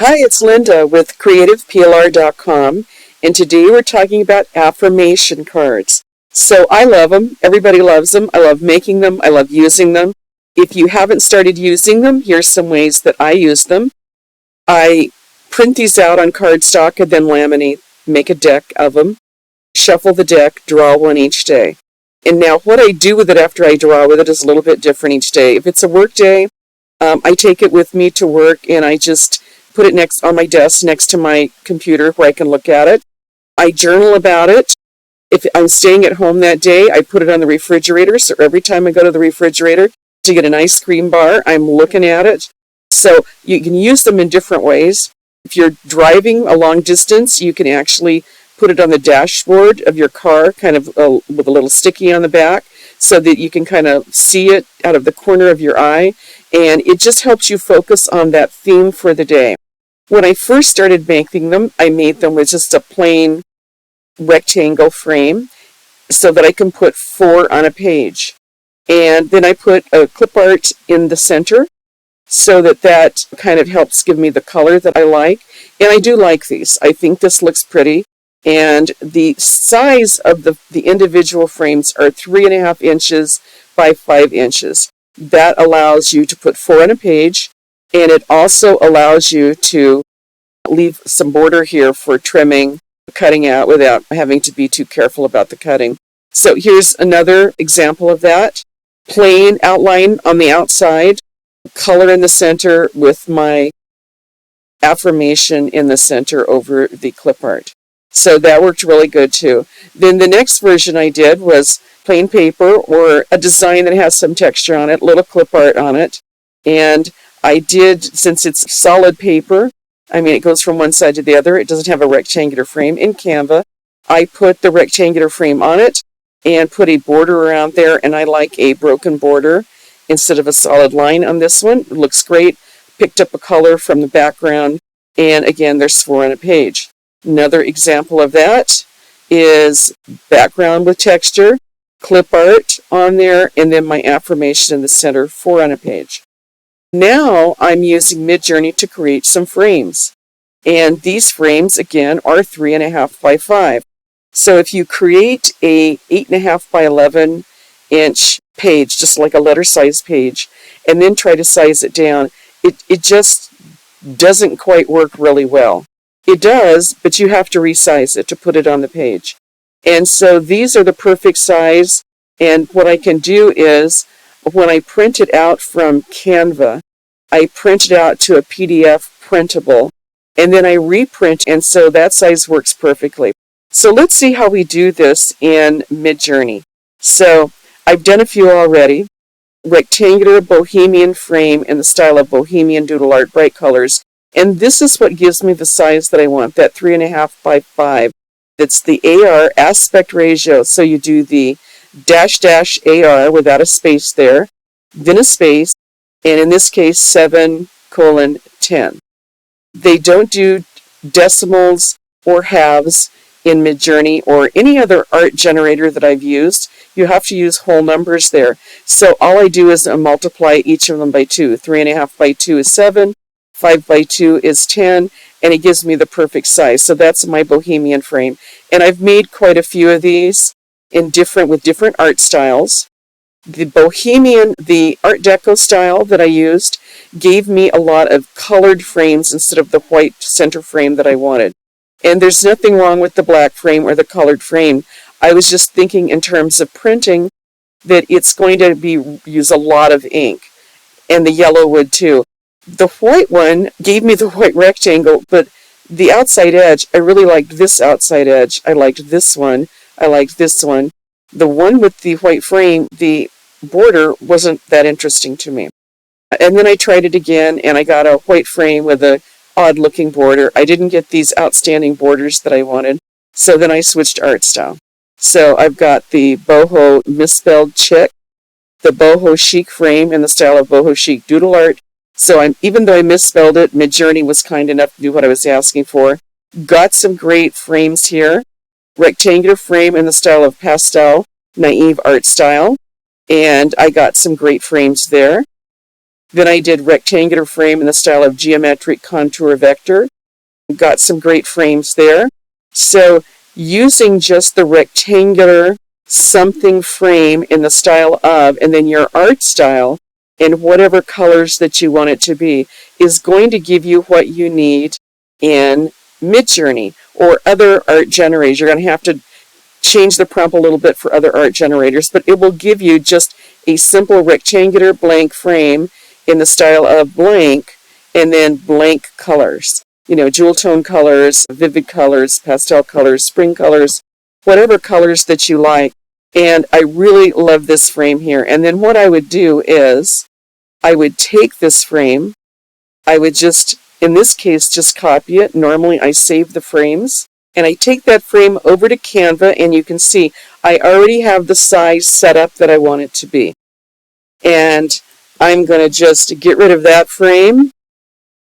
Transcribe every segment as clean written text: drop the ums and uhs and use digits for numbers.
Hi, it's Linda with CreativePLR.com, and today we're talking about affirmation cards. So I love them. Everybody loves them. I love making them. I love using them. If you haven't started using them, here's some ways that I use them. I print these out on cardstock and then laminate, make a deck of them, shuffle the deck, draw one each day. And now what I do with it after I draw with it is a little bit different each day. If it's a work day, I take it with me to work and I just put it next on my desk next to my computer where I can look at it. I journal about it. If I'm staying at home that day, I put it on the refrigerator. So every time I go to the refrigerator to get an ice cream bar, I'm looking at it. So you can use them in different ways. If you're driving a long distance, you can actually put it on the dashboard of your car, kind of with a little sticky on the back, so that you can kind of see it out of the corner of your eye. And it just helps you focus on that theme for the day. When I first started making them, I made them with just a plain rectangle frame so that I can put 4 on a page. And then I put a clip art in the center so that kind of helps give me the color that I like. And I do like these. I think this looks pretty. And the size of the individual frames are 3.5 inches by 5 inches. That allows you to put 4 on a page. And it also allows you to leave some border here for trimming, cutting out without having to be too careful about the cutting. So here's another example of that. Plain outline on the outside, color in the center with my affirmation in the center over the clip art. So that worked really good too. Then the next version I did was plain paper or a design that has some texture on it, little clip art on it. And I did, since it's solid paper, it goes from one side to the other. It doesn't have a rectangular frame in Canva. I put the rectangular frame on it and put a border around there, and I like a broken border instead of a solid line on this one. It looks great. Picked up a color from the background, and again, there's 4 on a page. Another example of that is background with texture, clip art on there, and then my affirmation in the center, 4 on a page. Now I'm using Midjourney to create some frames. And these frames, again, are 3.5 by 5. So if you create a 8.5 by 11 inch page, just like a letter size page, and then try to size it down, it just doesn't quite work really well. It does, but you have to resize it to put it on the page. And so these are the perfect size. And what I can do is, when I print it out from Canva, I print it out to a PDF printable, and then I reprint, and so that size works perfectly. So let's see how we do this in Midjourney. So I've done a few already. Rectangular bohemian frame in the style of bohemian doodle art, bright colors. And this is what gives me the size that I want, that 3.5 by 5. That's the AR aspect ratio. So you do the -- AR without a space there, then a space, and in this case 7:10. They don't do decimals or halves in Midjourney or any other art generator that I've used. You have to use whole numbers there. So all I do is multiply each of them by 2. 3.5 by 2 is 7, 5 by 2 is 10, and it gives me the perfect size. So that's my bohemian frame. And I've made quite a few of these with different art styles. The Art Deco style that I used gave me a lot of colored frames instead of the white center frame that I wanted. And there's nothing wrong with the black frame or the colored frame. I was just thinking in terms of printing that it's going to use a lot of ink, and the yellow would too. The white one gave me the white rectangle, but the outside edge, I really liked this outside edge. I liked this one. I liked this one. The one with the white frame, the border wasn't that interesting to me. And then I tried it again, and I got a white frame with a odd-looking border. I didn't get these outstanding borders that I wanted, so then I switched art style. So I've got the boho misspelled chic, the boho chic frame in the style of boho chic doodle art. So even though I misspelled it, Midjourney was kind enough to do what I was asking for. Got some great frames here. Rectangular frame in the style of pastel, naive art style. And I got some great frames there. Then I did rectangular frame in the style of geometric contour vector. Got some great frames there. So using just the rectangular something frame in the style of, and then your art style, and whatever colors that you want it to be, is going to give you what you need in Midjourney or other art generators. You're going to have to change the prompt a little bit for other art generators, but it will give you just a simple rectangular blank frame in the style of blank, and then blank colors. You know, jewel tone colors, vivid colors, pastel colors, spring colors, whatever colors that you like. And I really love this frame here. And then what I would do is I would take this frame, I would just, in this case, just copy it. Normally I save the frames. And I take that frame over to Canva, and you can see I already have the size set up that I want it to be. And I'm going to just get rid of that frame.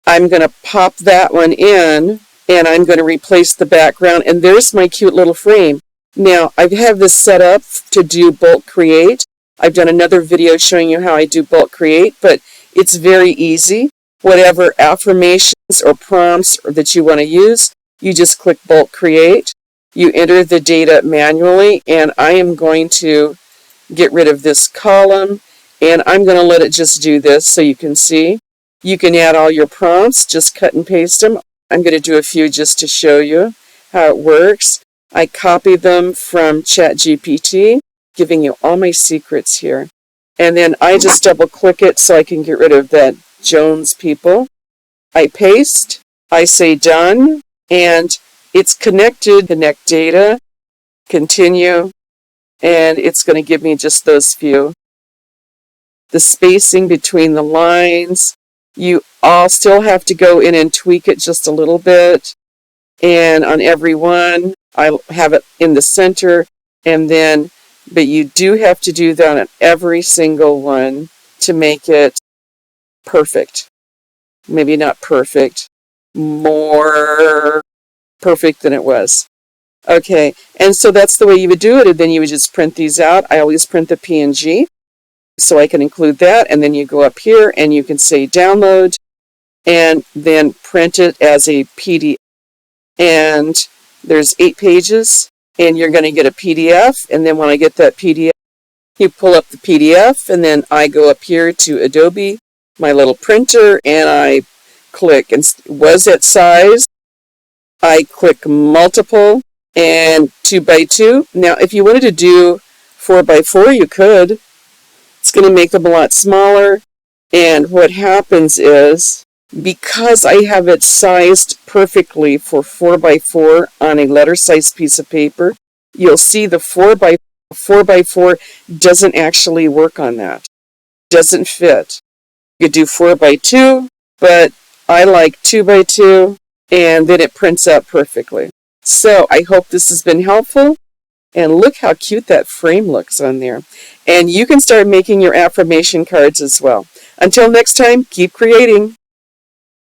I'm going to pop that one in, and I'm going to replace the background, and there's my cute little frame. Now, I have this set up to do bulk create. I've done another video showing you how I do bulk create, but it's very easy. Whatever affirmations or prompts that you want to use, you just click bulk create. You enter the data manually, and I am going to get rid of this column, and I'm going to let it just do this so you can see. You can add all your prompts, just cut and paste them. I'm going to do a few just to show you how it works. I copy them from ChatGPT, giving you all my secrets here. And then I just double click it so I can get rid of that Jones people. I paste, I say done, and it's connected, connect data, continue, and it's going to give me just those few. The spacing between the lines, you all still have to go in and tweak it just a little bit. And on every one, I have it in the center, and then, but you do have to do that on every single one to make it perfect. Maybe not perfect, more perfect than it was. Okay, and so that's the way you would do it, and then you would just print these out. I always print the PNG, so I can include that, and then you go up here and you can say download, and then print it as a PDF. And there's 8 pages, and you're going to get a PDF, and then when I get that PDF, you pull up the PDF, and then I go up here to Adobe, my little printer, and I click, and was it size? I click multiple, and 2 by 2. Now, if you wanted to do 4 by 4, you could. It's going to make them a lot smaller, and what happens is, because I have it sized perfectly for 4 by 4 on a letter size piece of paper, you'll see the 4 by 4 doesn't actually work on that. Doesn't fit. You could do 4 by 2, but I like 2 by 2, and then it prints out perfectly. So I hope this has been helpful. And look how cute that frame looks on there. And you can start making your affirmation cards as well. Until next time, keep creating.